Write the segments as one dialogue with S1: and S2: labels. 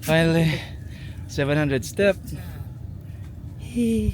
S1: Finally, 700 step. 700.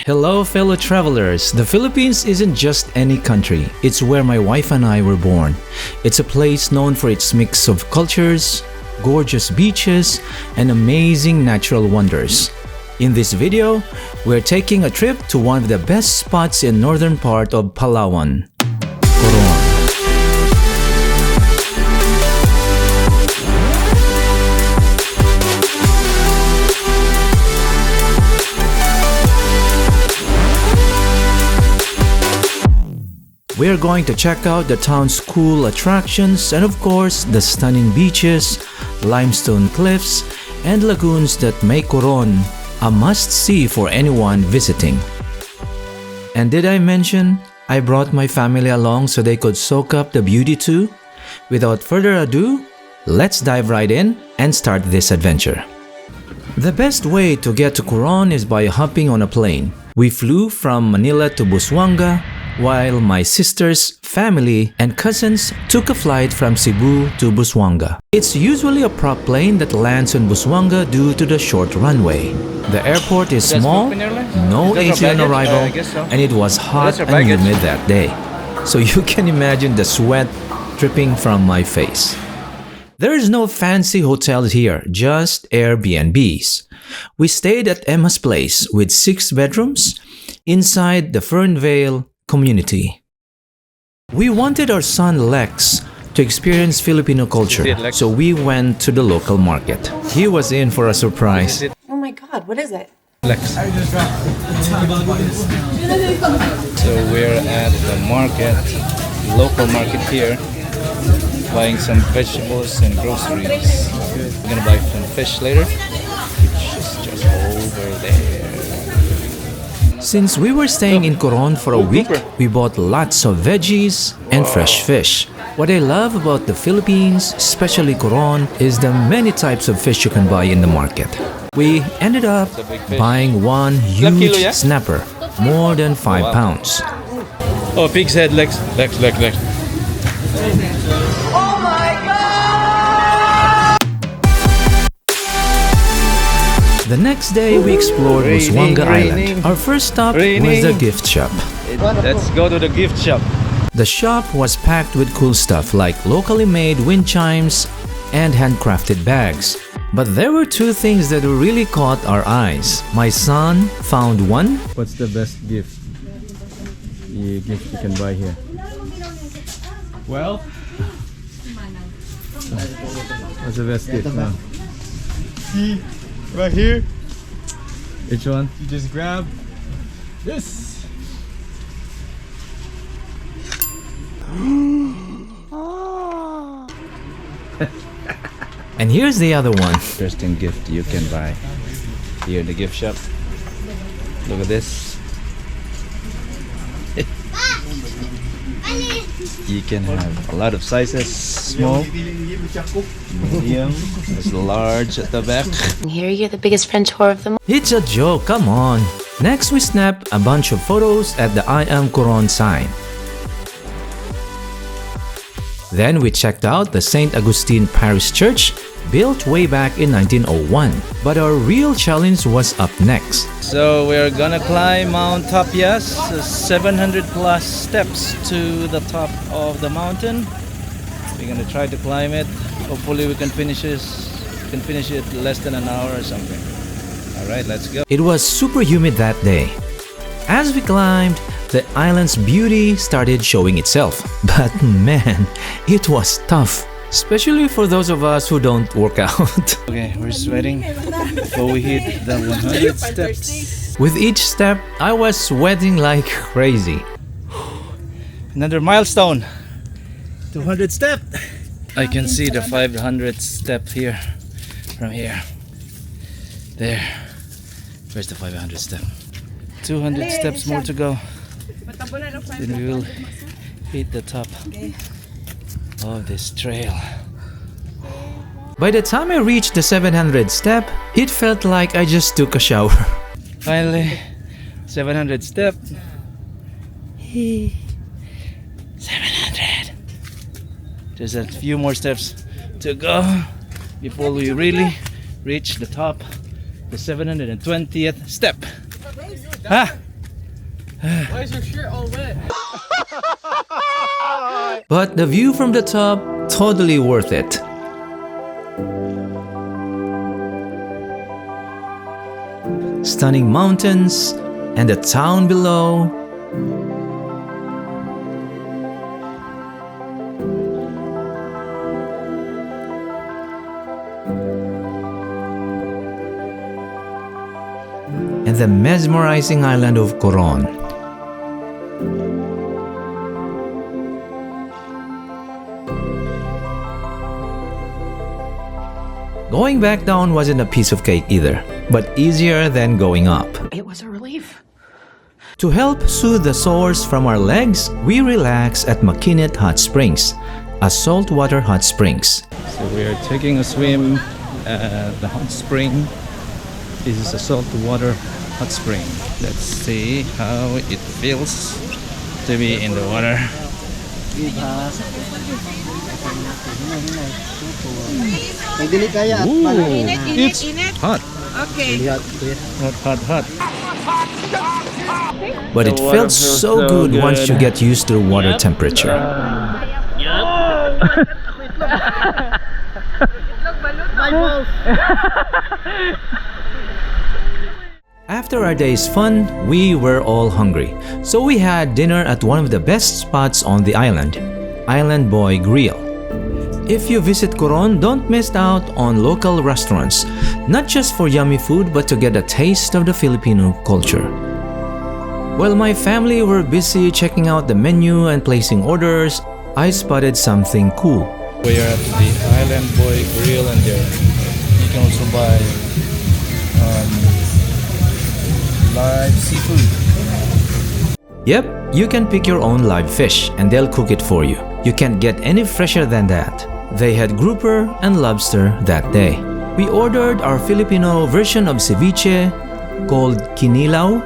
S2: Hello fellow travelers, the Philippines isn't just any country, it's where my wife and I were born. It's a place known for its mix of cultures, gorgeous beaches, and amazing natural wonders. In this video, we're taking a trip to one of the best spots in northern part of Palawan, Coron. We are going to check out the town's cool attractions and of course the stunning beaches, limestone cliffs, and lagoons that make Coron a must-see for anyone visiting. And did I mention I brought my family along so they could soak up the beauty too? Without further ado, let's dive right in and start this adventure. The best way to get to Coron is by hopping on a plane. We flew from Manila to Busuanga, while my sister's family and cousins took a flight from Cebu to Busuanga. It's usually a prop plane that lands on Busuanga due to the short runway. The airport is small, no AC on arrival, and it was hot and humid that day. So you can imagine the sweat dripping from my face. There is no fancy hotel here, just Airbnbs. We stayed at Emma's place with 6 bedrooms inside the Fernvale community. We wanted our son Lex to experience Filipino culture, so we went to the local market. He was in for a surprise.
S3: Oh my god, what is it?
S1: Lex. So we're at the market, local market here, buying some vegetables and groceries. We're gonna buy some fish later, which is just over there.
S2: Since we were staying in Coron for a week, we bought lots of veggies and fresh fish. What I love about the Philippines, especially Coron, is the many types of fish you can buy in the market. We ended up buying one huge snapper, more than 5 pounds.
S1: Oh, pig's head, Lex.
S2: The next day, we explored Busuanga Island. Our first stop was the gift shop.
S1: Let's go to the gift shop.
S2: The shop was packed with cool stuff like locally made wind chimes and handcrafted bags. But there were 2 things that really caught our eyes. My son found one.
S1: What's the best gift you can buy here? Well, what's the best gift now?
S4: See, right here,
S1: Which one?
S4: you just grab this.
S2: And here's the other one.
S1: Interesting gift you can buy here in the gift shop. Look at this. You can have a lot of sizes, small, medium, there's large at the back.
S3: And here you're the biggest French whore of them all.
S2: It's a joke, come on. Next, we snapped a bunch of photos at the I Am Coron sign. Then we checked out the St. Augustine Parish Church, built way back in 1901. But our real challenge was up next.
S1: So we're gonna climb Mount Tapyas, 700 plus steps to the top of the mountain. We're gonna try to climb it. Hopefully we can finish it less than an hour or something. Alright, let's go.
S2: It was super humid that day. As we climbed, the island's beauty started showing itself. But man, it was tough. Especially for those of us who don't work out.
S1: Okay, we're sweating before we hit the 100 steps.
S2: With each step, I was sweating like crazy.
S1: Another milestone. 200 step. I can see the 500 step here. From here. There. Where's the 500 step? 200 steps more to go. Then we will hit the top of this trail.
S2: By the time I reached the 700 step, it felt like I just took a shower.
S1: Finally, 700 step. 700. Just a few more steps to go. before we really reach the top, the 720th step. Huh?
S4: Why is your shirt all wet?
S2: But the view from the top, totally worth it. Stunning mountains and the town below. And the mesmerizing island of Coron. Going back down wasn't a piece of cake either, but easier than going up.
S3: It was a relief.
S2: To help soothe the sores from our legs, we relax at Makinit Hot Springs, a saltwater hot springs.
S1: So we are taking a swim at the hot spring. This is a saltwater hot spring. Let's see how it feels to be in the water. Ooh, it's hot.
S5: Okay.
S1: Hot.
S2: But
S1: The
S2: it
S1: water
S2: felt
S1: feels
S2: so
S1: so
S2: good once
S1: good.
S2: you get used to the water temperature. After our day's fun, we were all hungry, so we had dinner at one of the best spots on the island, Island Boy Grill. If you visit Coron, don't miss out on local restaurants, not just for yummy food but to get a taste of the Filipino culture. While my family were busy checking out the menu and placing orders, I spotted something cool.
S1: We are at the Island Boy Grill, and there you can also buy live seafood.
S2: Yep, you can pick your own live fish and they'll cook it for you. You can't get any fresher than that. They had grouper and lobster that day. We ordered our Filipino version of ceviche called kinilaw.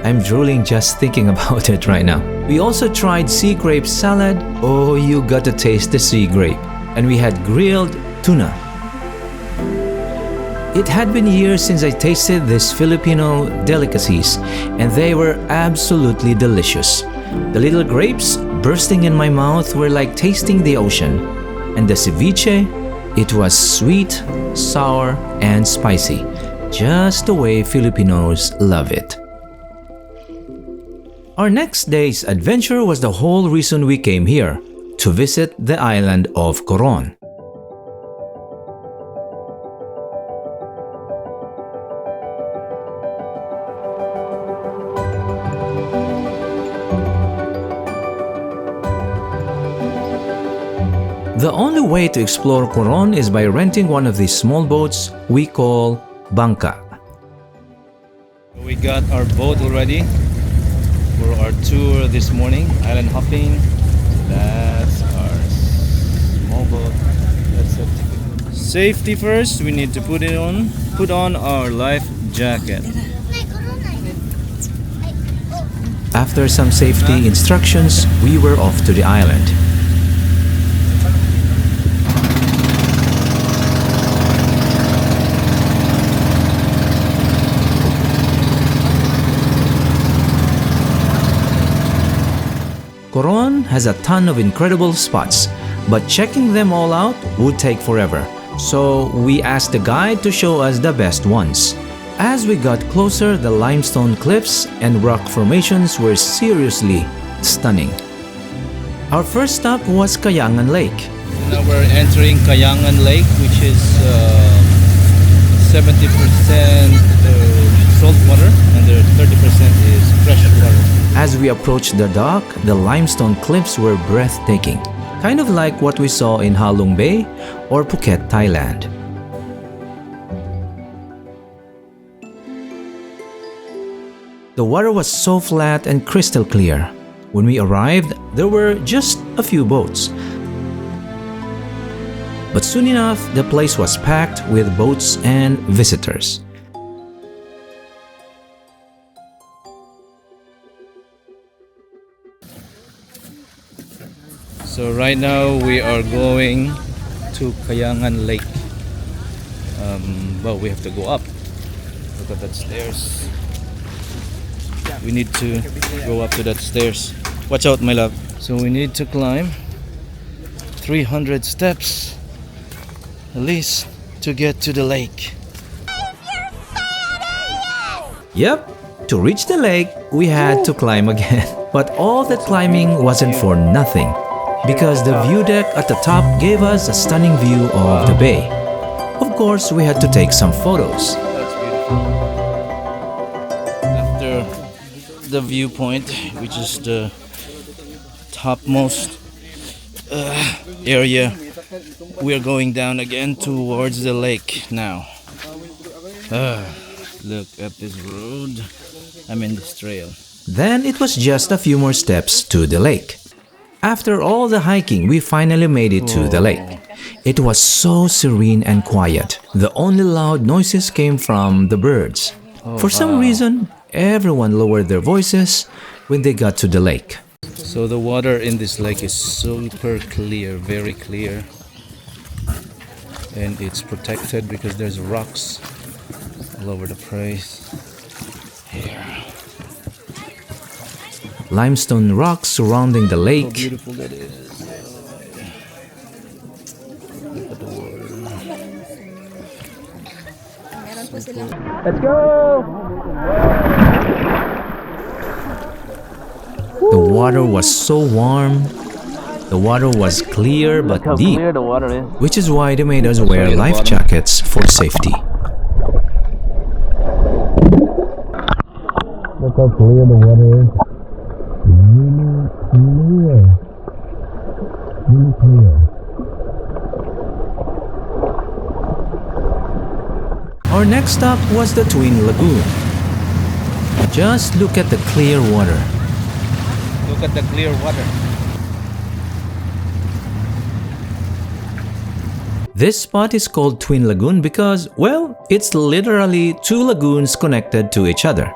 S2: I'm drooling just thinking about it right now. We also tried sea grape salad. Oh, you got to taste the sea grape. And we had grilled tuna. It had been years since I tasted these Filipino delicacies, and they were absolutely delicious. The little grapes bursting in my mouth were like tasting the ocean. And the ceviche, it was sweet, sour, and spicy, just the way Filipinos love it. Our next day's adventure was the whole reason we came here, to visit the island of Coron. The only way to explore Coron is by renting one of these small boats we call bangka.
S1: We got our boat already for our tour this morning, island hopping. That's our small boat. That's it. Safety first, we need to put on our life jacket.
S2: After some safety instructions, we were off to the island. Coron has a ton of incredible spots, but checking them all out would take forever, so we asked the guide to show us the best ones. As we got closer, the limestone cliffs and rock formations were seriously stunning. Our first stop was Kayangan Lake.
S1: Now we're entering Kayangan Lake, which is 70% salt water and the 30% is fresh water.
S2: As we approached the dock, the limestone cliffs were breathtaking, kind of like what we saw in Halong Bay or Phuket, Thailand. The water was so flat and crystal clear. When we arrived, there were just a few boats. But soon enough, the place was packed with boats and visitors.
S1: So right now we are going to Kayangan Lake. Well, we have to go up. Look at that stairs. We need to go up to that stairs. Watch out, my love. So we need to climb 300 steps at least to get to the lake.
S2: Yep, to reach the lake, we had to climb again. But all that climbing wasn't for nothing, because the view deck at the top gave us a stunning view of the bay. Of course, we had to take some photos.
S1: That's beautiful. After the viewpoint, which is the topmost area, we are going down again towards the lake now. Look at this road. I mean this trail.
S2: Then it was just a few more steps to the lake. After all the hiking, we finally made it to the lake. It was so serene and quiet. The only loud noises came from the birds. For some reason, everyone lowered their voices when they got to the lake.
S1: So the water in this lake is super clear, very clear. And it's protected because there's rocks all over the place. Here.
S2: Limestone rocks surrounding the
S1: How
S2: lake.
S1: beautiful that is. Look at the water. Let's go!
S2: The water was so warm. The water was clear but deep,
S1: the water is.
S2: which is why they made us wear life jackets for safety.
S1: Look how clear the water is. Really clear. Really clear.
S2: Our next stop was the Twin Lagoon. Just look at the clear water.
S1: Look at the clear water.
S2: This spot is called Twin Lagoon because, well, it's literally two lagoons connected to each other.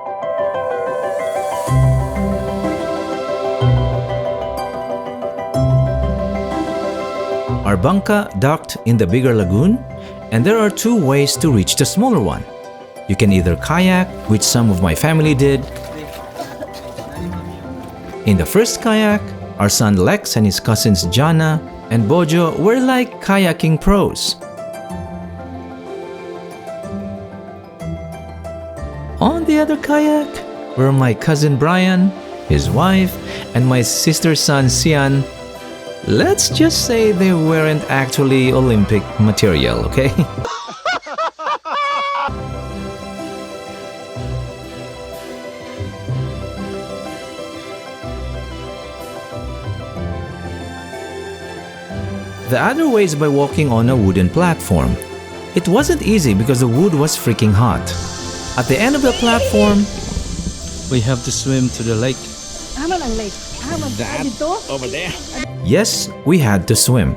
S2: Our bangka docked in the bigger lagoon, and there are two ways to reach the smaller one. You can either kayak, which some of my family did. In the first kayak, our son Lex and his cousins Jana and Bojo were like kayaking pros. On the other kayak were my cousin Brian, his wife, and my sister's son Sian. Let's just say they weren't actually Olympic material, okay? The other way is by walking on a wooden platform. It wasn't easy because the wood was freaking hot. At the end of the platform,
S1: We have to swim to the lake.
S4: That
S1: Over there.
S2: yes, we had to swim.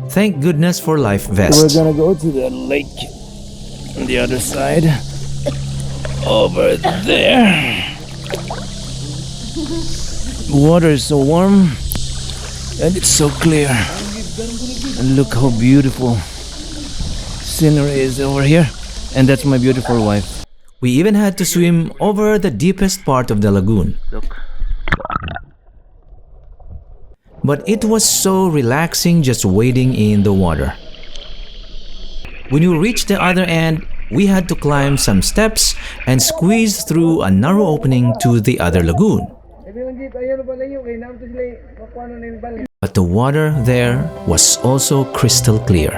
S2: Thank goodness for life
S1: We're
S2: vests.
S1: gonna go to the lake on the other side. Over there. Water is so warm and it's so clear. And look how beautiful scenery is over here. And that's my beautiful wife.
S2: We even had to swim over the deepest part of the lagoon.
S1: Look.
S2: But it was so relaxing just wading in the water. When we reached the other end, we had to climb some steps and squeeze through a narrow opening to the other lagoon. But the water there was also crystal clear.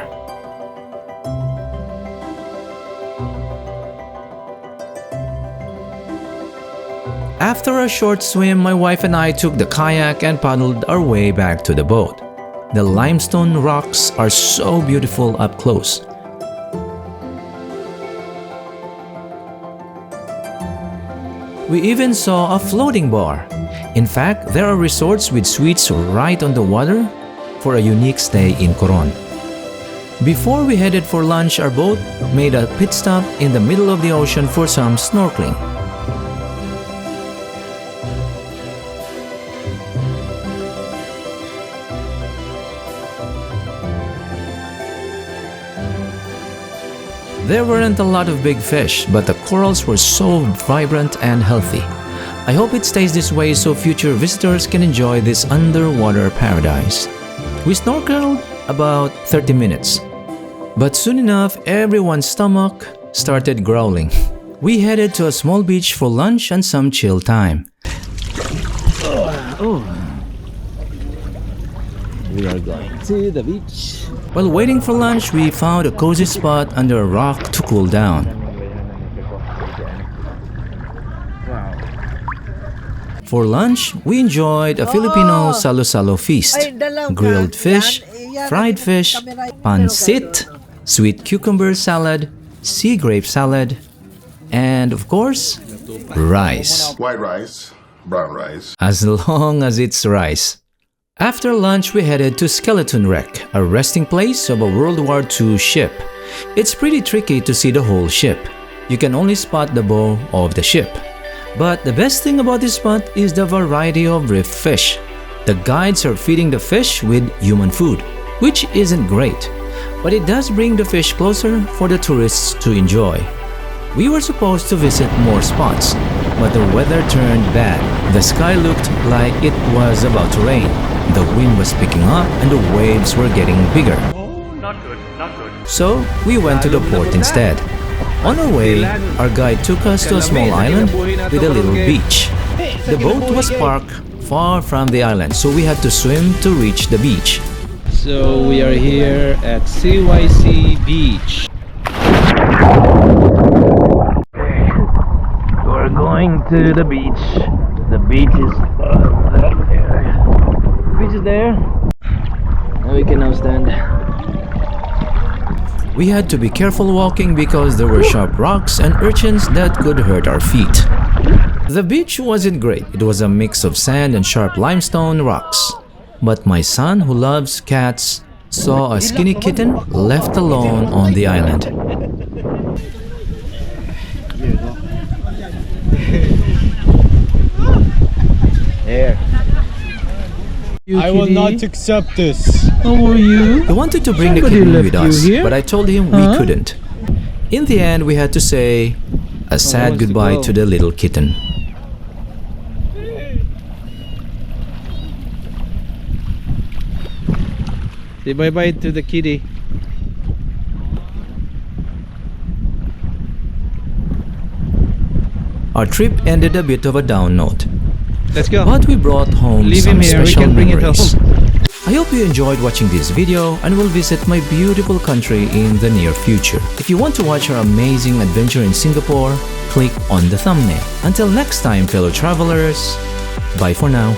S2: After a short swim, my wife and I took the kayak and paddled our way back to the boat. The limestone rocks are so beautiful up close. We even saw a floating bar. In fact, there are resorts with suites right on the water for a unique stay in Coron. Before we headed for lunch, our boat made a pit stop in the middle of the ocean for some snorkeling. There weren't a lot of big fish, but the corals were so vibrant and healthy. I hope it stays this way so future visitors can enjoy this underwater paradise. We snorkeled about 30 minutes. But soon enough, everyone's stomach started growling. We headed to a small beach for lunch and some chill time.
S1: We are going to the beach.
S2: While waiting for lunch, we found a cozy spot under a rock to cool down. For lunch, we enjoyed a Filipino salo-salo feast. Grilled fish, fried fish, pancit, sweet cucumber salad, sea grape salad, and of course, rice.
S5: White rice, brown rice.
S2: As long as it's rice. After lunch, we headed to Skeleton Wreck, a resting place of a World War II ship. It's pretty tricky to see the whole ship. You can only spot the bow of the ship. But the best thing about this spot is the variety of reef fish. The guides are feeding the fish with human food, which isn't great, but it does bring the fish closer for the tourists to enjoy. We were supposed to visit more spots, but the weather turned bad. The sky looked like it was about to rain. The wind was picking up and the waves were getting bigger.
S1: Not good, not good.
S2: So we went to the port instead. On our way, our guide took us to a small island with a little beach. The boat was parked far from the island, so we had to swim to reach the beach.
S1: So we are here at CYC Beach. We're going to the beach. The beach is there. The beach is there. Now we can now stand.
S2: We had to be careful walking because there were sharp rocks and urchins that could hurt our feet. The beach wasn't great. It was a mix of sand and sharp limestone rocks. But my son, who loves cats, saw a skinny kitten left alone on the island.
S1: There.
S4: I will not accept this.
S1: How are you?
S2: He wanted to bring the
S1: Somebody
S2: kitten
S1: left
S2: with
S1: you
S2: us,
S1: here?
S2: but I told him we couldn't. In the end, we had to say a sad
S1: wants to
S2: goodbye
S1: go.
S2: to the little kitten.
S1: Say bye-bye to the kitty.
S2: Our trip ended a bit of a down note,
S1: Let's go.
S2: but we brought home
S1: Leave
S2: some
S1: him here, we
S2: special
S1: can bring it
S2: memories.
S1: home.
S2: I hope you enjoyed watching this video and will visit my beautiful country in the near future. If you want to watch our amazing adventure in Singapore, click on the thumbnail. Until next time, fellow travelers, bye for now.